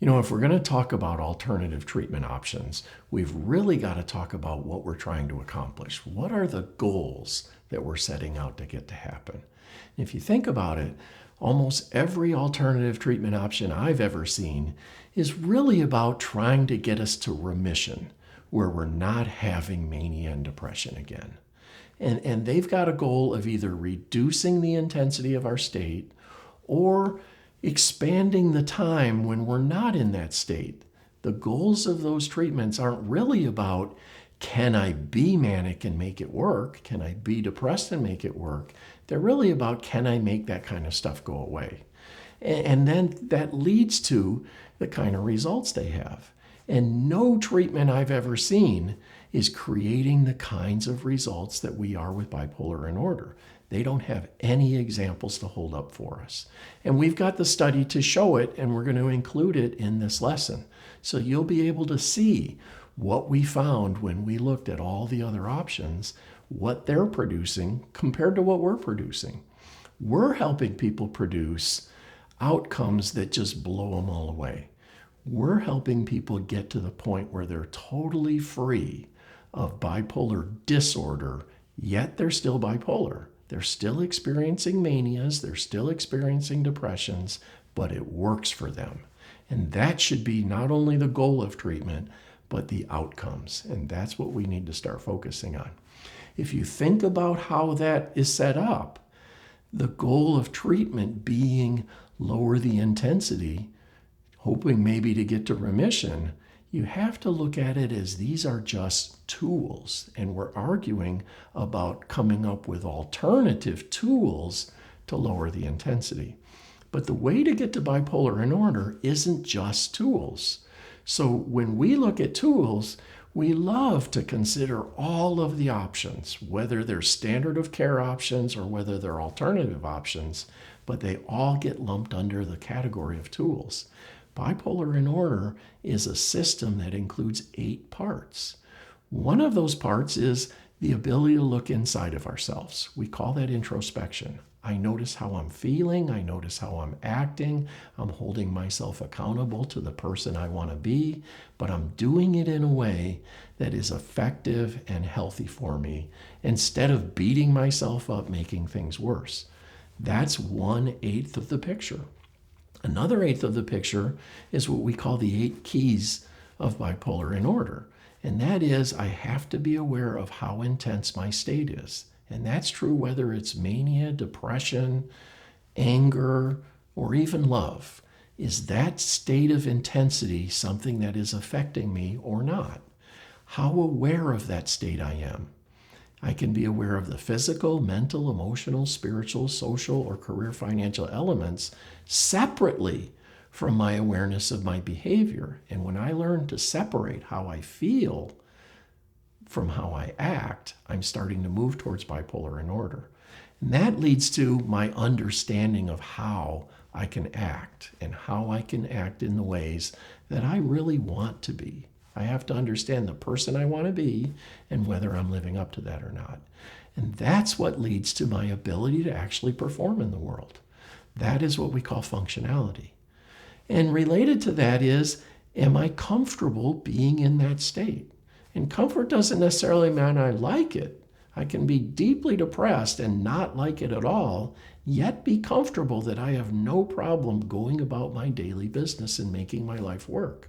If we're going to talk about alternative treatment options, we've really got to talk about what we're trying to accomplish. What are the goals that we're setting out to get to happen? If you think about it, almost every alternative treatment option I've ever seen is really about trying to get us to remission, where we're not having mania and depression again. And they've got a goal of either reducing the intensity of our state or expanding the time when we're not in that state. The goals of those treatments aren't really about, can I be manic and make it work? Can I be depressed and make it work? They're really about, can I make that kind of stuff go away? And then that leads to the kind of results they have. And no treatment I've ever seen is creating the kinds of results that we are with bipolar in order. They don't have any examples to hold up for us. And we've got the study to show it, and we're going to include it in this lesson. So you'll be able to see what we found when we looked at all the other options, what they're producing compared to what we're producing. We're helping people produce outcomes that just blow them all away. We're helping people get to the point where they're totally free of bipolar disorder, yet they're still bipolar. They're still experiencing manias, they're still experiencing depressions, but it works for them. And that should be not only the goal of treatment, but the outcomes. And that's what we need to start focusing on. If you think about how that is set up, the goal of treatment being lower the intensity, hoping maybe to get to remission, you have to look at it as these are just tools. And we're arguing about coming up with alternative tools to lower the intensity. But the way to get to bipolar in order isn't just tools. So when we look at tools, we love to consider all of the options, whether they're standard of care options or whether they're alternative options, but they all get lumped under the category of tools. Bipolar in order is a system that includes 8 parts. One of those parts is the ability to look inside of ourselves. We call that introspection. I notice how I'm feeling. I notice how I'm acting. I'm holding myself accountable to the person I want to be, but I'm doing it in a way that is effective and healthy for me instead of beating myself up, making things worse. That's 1/8 of the picture. Another 1/8 of the picture is what we call the 8 keys of bipolar in order. And that is, I have to be aware of how intense my state is. And that's true whether it's mania, depression, anger, or even love. Is that state of intensity something that is affecting me or not? How aware of that state I am. I can be aware of the physical, mental, emotional, spiritual, social, or career financial elements separately from my awareness of my behavior. And when I learn to separate how I feel from how I act, I'm starting to move towards bipolar in order. And that leads to my understanding of how I can act and how I can act in the ways that I really want to be. I have to understand the person I want to be and whether I'm living up to that or not. And that's what leads to my ability to actually perform in the world. That is what we call functionality. And related to that is, am I comfortable being in that state? And comfort doesn't necessarily mean I like it. I can be deeply depressed and not like it at all, yet be comfortable that I have no problem going about my daily business and making my life work.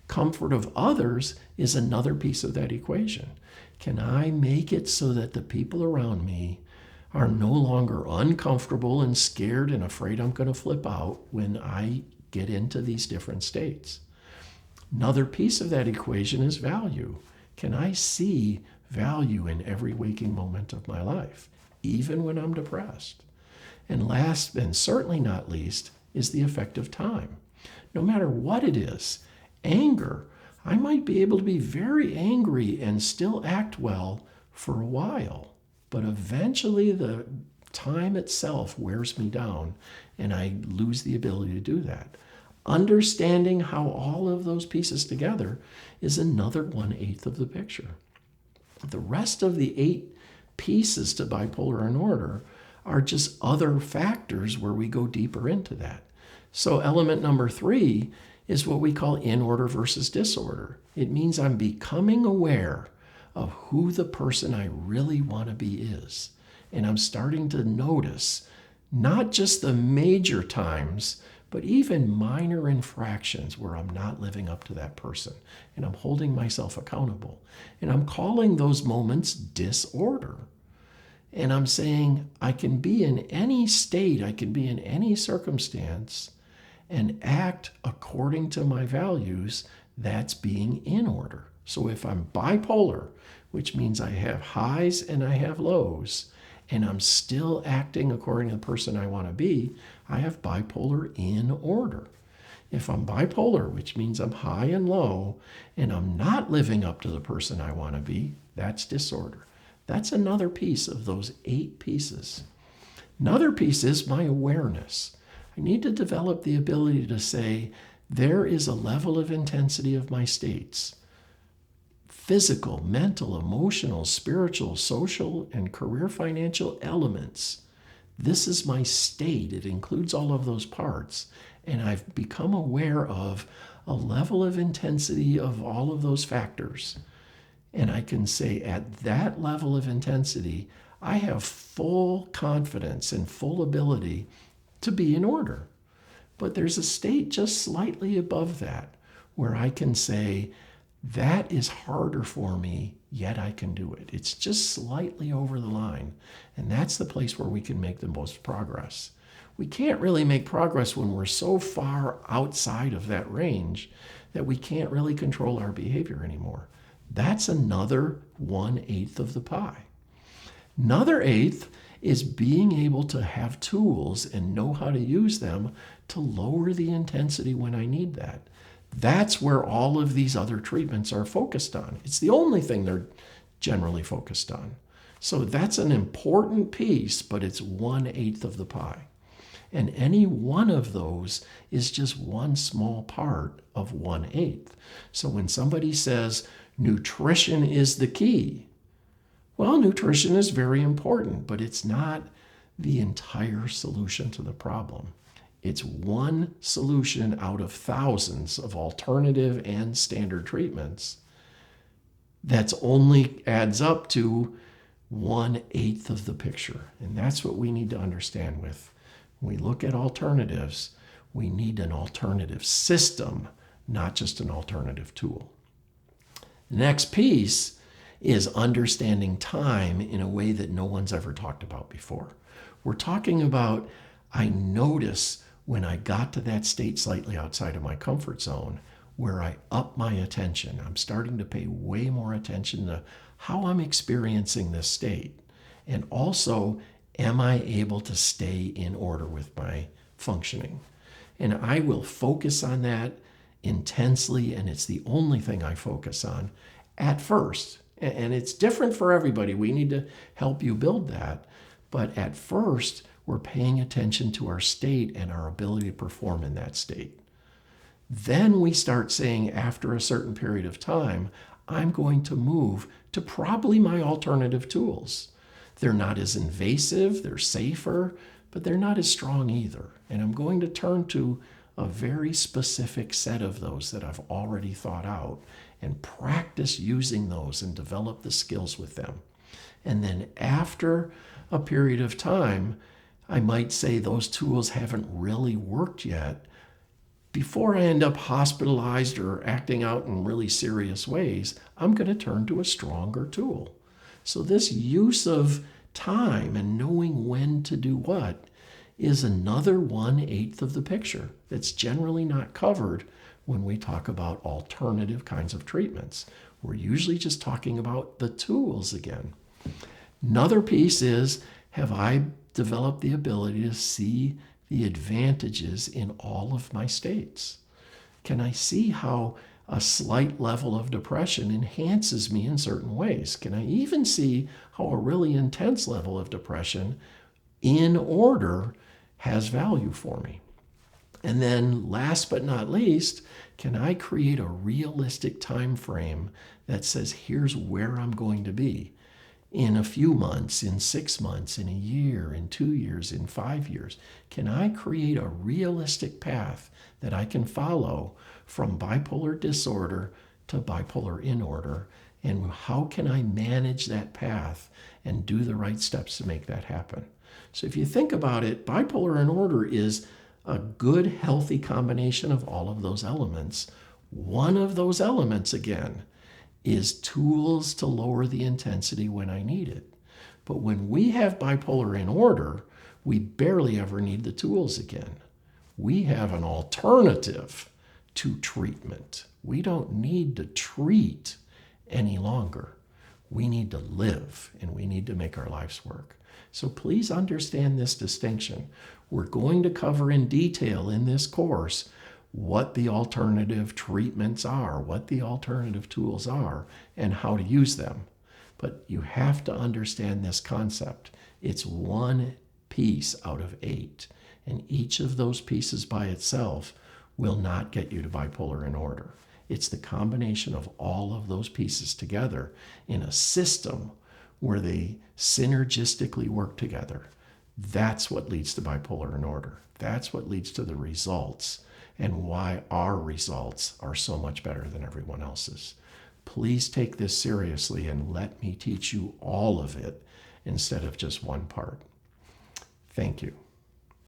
Comfort of others is another piece of that equation. Can I make it so that the people around me are no longer uncomfortable and scared and afraid I'm going to flip out when I get into these different states? Another piece of that equation is value. Can I see value in every waking moment of my life, even when I'm depressed? And last, and certainly not least, is the effect of time. No matter what it is, anger, I might be able to be very angry and still act well for a while, but eventually the time itself wears me down and I lose the ability to do that. Understanding how all of those pieces together is another 1/8 of the picture. The rest of the 8 pieces to bipolar in order are just other factors where we go deeper into that. So element number 3 is what we call in order versus disorder. It means I'm becoming aware of who the person I really want to be is. And I'm starting to notice not just the major times, but even minor infractions where I'm not living up to that person. And I'm holding myself accountable. And I'm calling those moments disorder. And I'm saying I can be in any state, I can be in any circumstance and act according to my values. That's being in order. So if I'm bipolar, which means I have highs and I have lows, and I'm still acting according to the person I want to be, I have bipolar in order. If I'm bipolar, which means I'm high and low, and I'm not living up to the person I want to be, that's disorder. That's another piece of those 8 pieces. Another piece is my awareness. I need to develop the ability to say, there is a level of intensity of my states. Physical, mental, emotional, spiritual, social, and career financial elements. This is my state. It includes all of those parts. And I've become aware of a level of intensity of all of those factors. And I can say at that level of intensity, I have full confidence and full ability to be in order. But there's a state just slightly above that where I can say, that is harder for me, yet I can do it. It's just slightly over the line. And that's the place where we can make the most progress. We can't really make progress when we're so far outside of that range that we can't really control our behavior anymore. That's another 1/8 of the pie. Another 1/8 is being able to have tools and know how to use them to lower the intensity when I need that. That's where all of these other treatments are focused on. It's the only thing they're generally focused on. So that's an important piece, but it's 1/8 of the pie. And any one of those is just one small part of 1/8. So when somebody says nutrition is the key, well, nutrition is very important, but it's not the entire solution to the problem. It's one solution out of thousands of alternative and standard treatments that's only adds up to 1/8 of the picture. And that's what we need to understand with. When we look at alternatives, we need an alternative system, not just an alternative tool. The next piece is understanding time in a way that no one's ever talked about before. We're talking about, I notice when I got to that state slightly outside of my comfort zone, where I up my attention. I'm starting to pay way more attention to how I'm experiencing this state. And also, am I able to stay in order with my functioning? And I will focus on that intensely, and it's the only thing I focus on at first. And it's different for everybody. We need to help you build that. But at first, we're paying attention to our state and our ability to perform in that state. Then we start saying, after a certain period of time, I'm going to move to probably my alternative tools. They're not as invasive, they're safer, but they're not as strong either. And I'm going to turn to a very specific set of those that I've already thought out and practice using those and develop the skills with them. And then after a period of time, I might say those tools haven't really worked yet. Before I end up hospitalized or acting out in really serious ways, I'm going to turn to a stronger tool. So this use of time and knowing when to do what is another 1/8 of the picture that's generally not covered when we talk about alternative kinds of treatments. We're usually just talking about the tools again. Another piece is, have I developed the ability to see the advantages in all of my states? Can I see how a slight level of depression enhances me in certain ways? Can I even see how a really intense level of depression in order has value for me? And then last but not least, can I create a realistic time frame that says, here's where I'm going to be in a few months, in 6 months, in a year, in 2 years, in 5 years? Can I create a realistic path that I can follow from bipolar disorder to bipolar in order, and how can I manage that path and do the right steps to make that happen. So if you think about it, bipolar in order is a good, healthy combination of all of those elements. One of those elements, again, is tools to lower the intensity when I need it. But when we have bipolar in order, we barely ever need the tools again. We have an alternative to treatment. We don't need to treat any longer. We need to live, and we need to make our lives work. So please understand this distinction. We're going to cover in detail in this course what the alternative treatments are, what the alternative tools are, and how to use them. But you have to understand this concept. It's one piece out of 8, and each of those pieces by itself will not get you to bipolar in order. It's the combination of all of those pieces together in a system where they synergistically work together. That's what leads to bipolar in order. That's what leads to the results and why our results are so much better than everyone else's. Please take this seriously and let me teach you all of it instead of just one part. Thank you.